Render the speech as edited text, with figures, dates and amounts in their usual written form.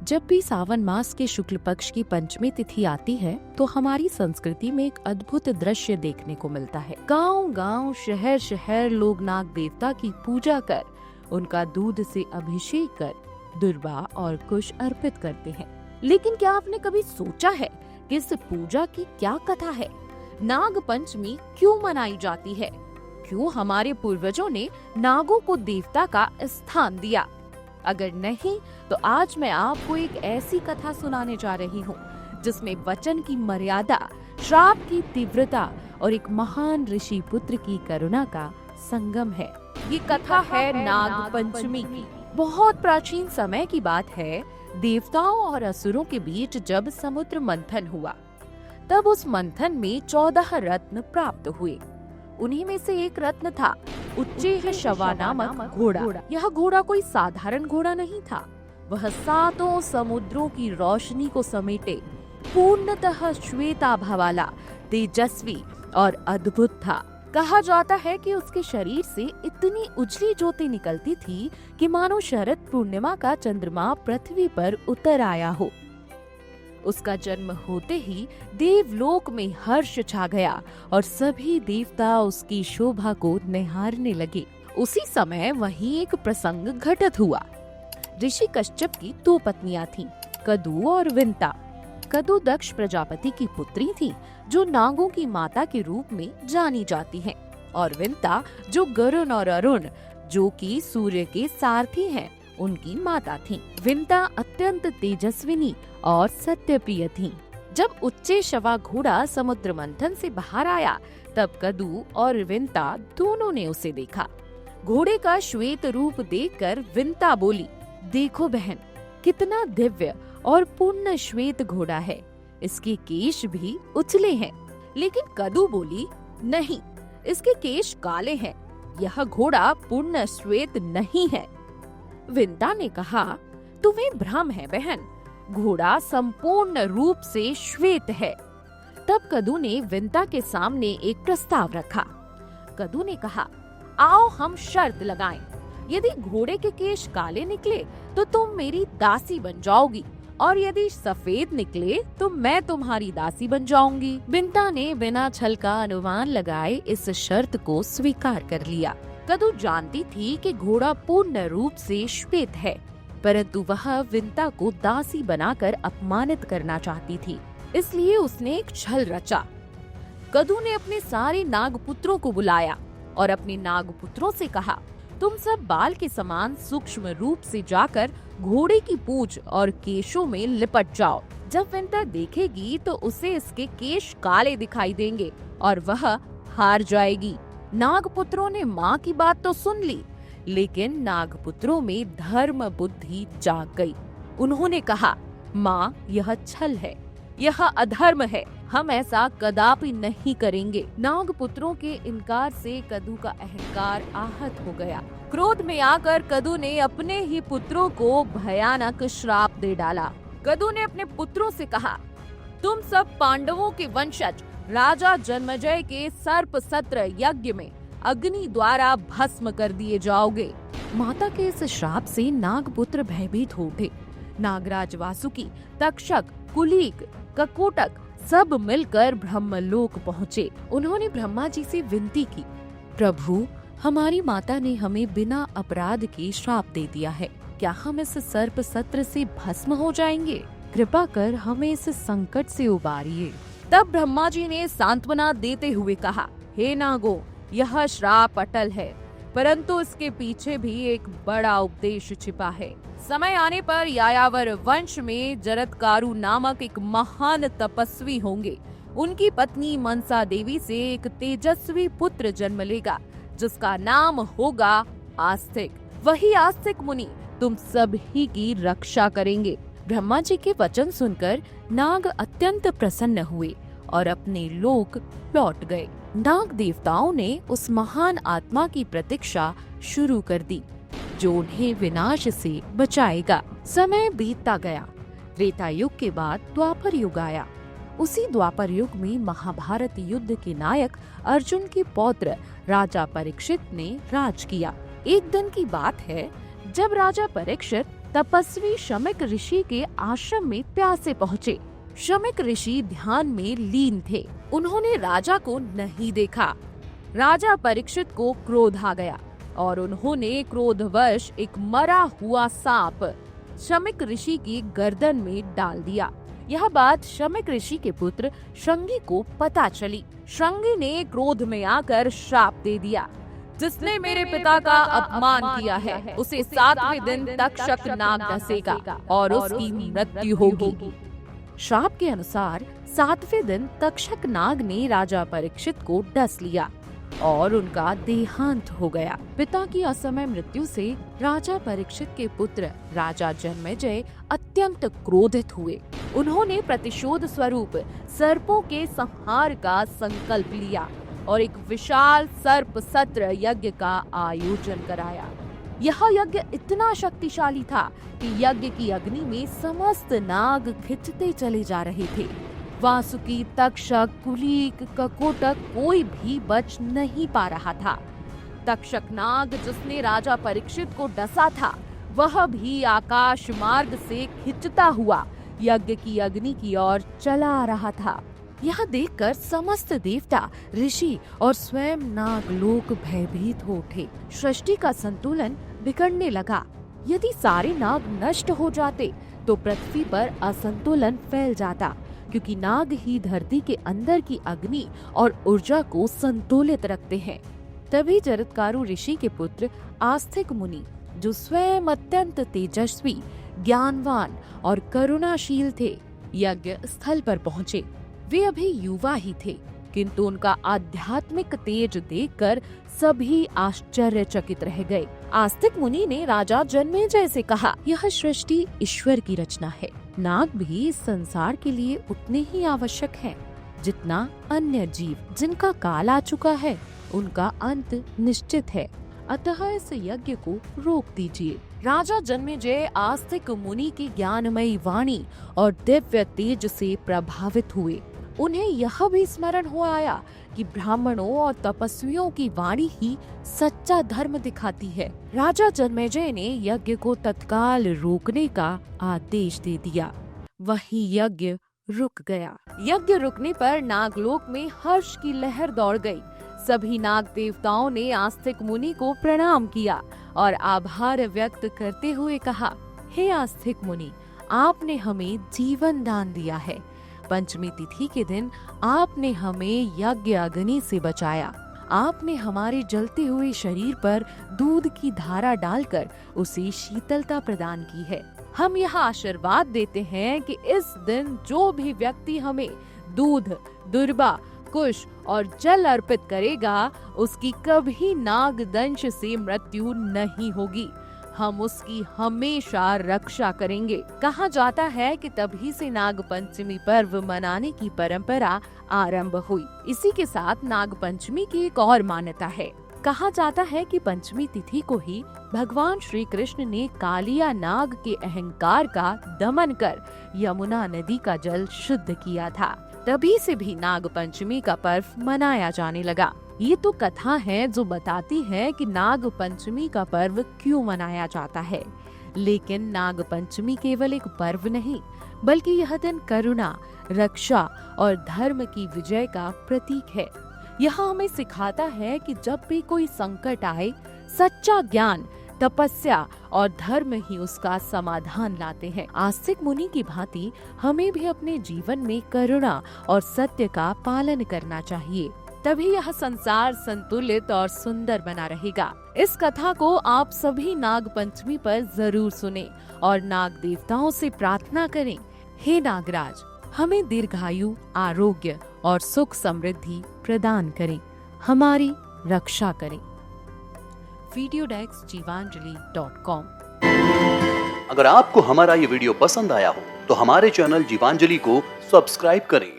जब भी सावन मास के शुक्ल पक्ष की पंचमी तिथि आती है तो हमारी संस्कृति में एक अद्भुत दृश्य देखने को मिलता है। गांव-गांव, शहर-शहर लोग नाग देवता की पूजा कर उनका दूध से अभिषेक कर दुर्वा और कुश अर्पित करते हैं। लेकिन क्या आपने कभी सोचा है कि इस पूजा की क्या कथा है? नाग पंचमी क्यों मनाई जाती है? क्यों हमारे पूर्वजों ने नागों को देवता का स्थान दिया? अगर नहीं तो आज मैं आपको एक ऐसी कथा सुनाने जा रही हूँ जिसमें वचन की मर्यादा, श्राप की तीव्रता और एक महान ऋषि पुत्र की करुणा का संगम है। ये कथा है नाग पंचमी की। बहुत प्राचीन समय की बात है। देवताओं और असुरों के बीच जब समुद्र मंथन हुआ तब उस मंथन में 14 रत्न प्राप्त हुए। उन्हीं में से एक रत्न था उच्चेह शवा नामक घोड़ा। यह घोड़ा कोई साधारण घोड़ा नहीं था। वह 7 समुद्रों की रोशनी को समेटे पूर्णतः श्वेताभा वाला, तेजस्वी और अद्भुत था। कहा जाता है कि उसके शरीर से इतनी उजली ज्योति निकलती थी कि मानो शरद पूर्णिमा का चंद्रमा पृथ्वी पर उतर आया हो। उसका जन्म होते ही देवलोक में हर्ष छा गया और सभी देवता उसकी शोभा को निहारने लगे। उसी समय वहीं एक प्रसंग घटित हुआ। ऋषि कश्यप की 2 पत्नियां थीं, कदु और विंता। कदु दक्ष प्रजापति की पुत्री थी जो नागों की माता के रूप में जानी जाती हैं, और विंता जो गरुण और अरुण जो कि सूर्य के सारथी हैं उनकी माता थीं। विंता अत्यंत तेजस्विनी और सत्यप्रिय थीं। जब उच्चे शवा घोड़ा समुद्र मंथन से बाहर आया तब कदु और विंता दोनों ने उसे देखा। घोड़े का श्वेत रूप देखकर विंता बोली, देखो बहन, कितना दिव्य और पूर्ण श्वेत घोड़ा है। इसके केश भी उजले हैं। लेकिन कदु बोली, नहीं, इसके केश काले हैं। यह घोड़ा पूर्ण श्वेत नहीं है। विंता ने कहा, तुम्हें भ्रम है बहन, घोड़ा संपूर्ण रूप से श्वेत है। तब कदु ने विंता के सामने एक प्रस्ताव रखा। कदु ने कहा, आओ हम शर्त लगाएं। यदि घोड़े के केश काले निकले तो तुम मेरी दासी बन जाओगी, और यदि सफेद निकले तो मैं तुम्हारी दासी बन जाऊंगी। विंता ने बिना छल का अनुमान लगाए इस शर्त को स्वीकार कर लिया। कदु जानती थी कि घोड़ा पूर्ण रूप से श्वेत है, परंतु वह विंता को दासी बनाकर अपमानित करना चाहती थी, इसलिए उसने एक छल रचा। कदु ने अपने सारे नागपुत्रों को बुलाया और अपने नागपुत्रों से कहा, तुम सब बाल के समान सूक्ष्म रूप से जाकर घोड़े की पूंछ और केशों में लिपट जाओ। जब विंता देखेगी तो उसे इसके केश काले दिखाई देंगे और वह हार जाएगी। नागपुत्रों ने माँ की बात तो सुन ली, लेकिन नागपुत्रों में धर्म बुद्धि जाग गई। उन्होंने कहा, माँ, यह छल है, यह अधर्म है, हम ऐसा कदापि नहीं करेंगे। नागपुत्रों के इनकार से कदु का अहंकार आहत हो गया। क्रोध में आकर कदु ने अपने ही पुत्रों को भयानक श्राप दे डाला। कदु ने अपने पुत्रों से कहा, तुम सब पांडवों के वंशज राजा जन्मेजय के सर्प सत्र यज्ञ में अग्नि द्वारा भस्म कर दिए जाओगे। माता के इस श्राप से नागपुत्र भयभीत हो उठे। नागराज वासुकी, तक्षक, कुलीक, ककोटक सब मिलकर ब्रह्मलोक पहुँचे। उन्होंने ब्रह्मा जी से विनती की, प्रभु, हमारी माता ने हमें बिना अपराध के श्राप दे दिया है। क्या हम इस सर्प सत्र से भस्म हो जाएंगे? कृपा कर हमें इस संकट से उबारिए। तब ब्रह्मा जी ने सांत्वना देते हुए कहा, हे नागो, यह श्राप अटल है, परंतु इसके पीछे भी एक बड़ा उपदेश छिपा है। समय आने पर यायावर वंश में जरत्कारु नामक एक महान तपस्वी होंगे। उनकी पत्नी मनसा देवी से एक तेजस्वी पुत्र जन्म लेगा जिसका नाम होगा आस्तिक। वही आस्तिक मुनि तुम सभी की रक्षा करेंगे। ब्रह्मा जी के वचन सुनकर नाग अत्यंत प्रसन्न हुए और अपने लोक लौट गए। नाग देवताओं ने उस महान आत्मा की प्रतीक्षा शुरू कर दी जो उन्हें विनाश से बचाएगा। समय बीतता गया। त्रेता युग के बाद द्वापर युग आया। उसी द्वापर युग में महाभारत युद्ध के नायक अर्जुन के पौत्र राजा परीक्षित ने राज किया। एक दिन की बात है जब राजा परीक्षित तपस्वी शमिक ऋषि के आश्रम में प्यासे पहुँचे। शमिक ऋषि ध्यान में लीन थे। उन्होंने राजा को नहीं देखा। राजा परीक्षित को क्रोध आ गया और उन्होंने क्रोधवश एक मरा हुआ सांप शमिक ऋषि की गर्दन में डाल दिया। यह बात शमिक ऋषि के पुत्र श्रृंगी को पता चली। श्रृंगी ने क्रोध में आकर श्राप दे दिया, जिसने मेरे पिता का अपमान किया है उसे 7वें दिन तक्षक नाग डसेगा और उसकी मृत्यु होगी। श्राप के अनुसार 7वें दिन तक्षक नाग ने राजा परीक्षित को डस लिया और उनका देहांत हो गया। पिता की असमय मृत्यु से राजा परीक्षित के पुत्र राजा जन्मेजय अत्यंत क्रोधित हुए। उन्होंने प्रतिशोध स्वरूप सर्पों के संहार का संकल्प लिया और एक विशाल सर्प सत्र यज्ञ का आयोजन कराया। यह यज्ञ इतना शक्तिशाली था कि यज्ञ की अग्नि में समस्त नाग खिंचते चले जा रहे थे। वासुकी, तक्षक, कुलीक, ककोटक कोई भी बच नहीं पा रहा था। तक्षक नाग जिसने राजा परीक्षित को डसा था, वह भी आकाश मार्ग से खिंचता हुआ यज्ञ की अग्नि की ओर चला आ रहा था। यह देखकर समस्त देवता, ऋषि और स्वयं नागलोक भयभीत हो उठे। सृष्टि का संतुलन बिगड़ने लगा। यदि सारे नाग नष्ट हो जाते तो पृथ्वी पर असंतुलन फैल जाता, क्योंकि नाग ही धरती के अंदर की अग्नि और ऊर्जा को संतुलित रखते हैं। तभी जरत्कारु ऋषि के पुत्र आस्तिक मुनि, जो स्वयं अत्यंत तेजस्वी, ज्ञानवान और करुणाशील थे, यज्ञ स्थल पर पहुँचे। वे अभी युवा ही थे, किंतु उनका आध्यात्मिक तेज देखकर सभी आश्चर्यचकित रह गए। आस्तिक मुनि ने राजा जन्मेजय से कहा, यह सृष्टि ईश्वर की रचना है। नाग भी इस संसार के लिए उतने ही आवश्यक हैं, जितना अन्य जीव। जिनका काल आ चुका है, उनका अंत निश्चित है। अतः इस यज्ञ को रोक दीजिए। राजा जन्मेजय आस्तिक मुनि की ज्ञानमयी वाणी और दिव्य तेज से प्रभावित हुए। उन्हें यह भी स्मरण हो आया कि ब्राह्मणों और तपस्वियों की वाणी ही सच्चा धर्म दिखाती है। राजा जन्मेजय ने यज्ञ को तत्काल रोकने का आदेश दे दिया। वही यज्ञ रुक गया। यज्ञ रुकने पर नागलोक में हर्ष की लहर दौड़ गई। सभी नाग देवताओं ने आस्तिक मुनि को प्रणाम किया और आभार व्यक्त करते हुए कहा, हे आस्तिक मुनि, आपने हमें जीवन दान दिया है। पंचमी तिथि के दिन आपने हमें यज्ञ अग्नि से बचाया। आपने हमारे जलते हुए शरीर पर दूध की धारा डालकर उसे शीतलता प्रदान की है। हम यह आशीर्वाद देते हैं कि इस दिन जो भी व्यक्ति हमें दूध, दुर्बा, कुश और जल अर्पित करेगा, उसकी कभी नागदंश से मृत्यु नहीं होगी। हम उसकी हमेशा रक्षा करेंगे। कहा जाता है कि तभी से नाग पंचमी पर्व मनाने की परंपरा आरंभ हुई। इसी के साथ नाग पंचमी की एक और मान्यता है। कहा जाता है कि पंचमी तिथि को ही भगवान श्री कृष्ण ने कालिया नाग के अहंकार का दमन कर यमुना नदी का जल शुद्ध किया था। तभी से भी नाग पंचमी का पर्व मनाया जाने लगा। ये तो कथा है जो बताती है कि नाग पंचमी का पर्व क्यों मनाया जाता है। लेकिन नाग पंचमी केवल एक पर्व नहीं, बल्कि यह दिन करुणा, रक्षा और धर्म की विजय का प्रतीक है। यह हमें सिखाता है कि जब भी कोई संकट आए, सच्चा ज्ञान, तपस्या और धर्म ही उसका समाधान लाते हैं। आस्तिक मुनि की भांति हमें भी अपने जीवन में करुणा और सत्य का पालन करना चाहिए। तभी यह संसार संतुलित और सुंदर बना रहेगा। इस कथा को आप सभी नाग पंचमी पर जरूर सुने और नाग देवताओं से प्रार्थना करें, हे नागराज, हमें दीर्घायु, आरोग्य और सुख समृद्धि प्रदान करें, हमारी रक्षा करें। videodex.jivanjali.com। अगर आपको हमारा ये वीडियो पसंद आया हो तो हमारे चैनल जीवांजलि को सब्सक्राइब करें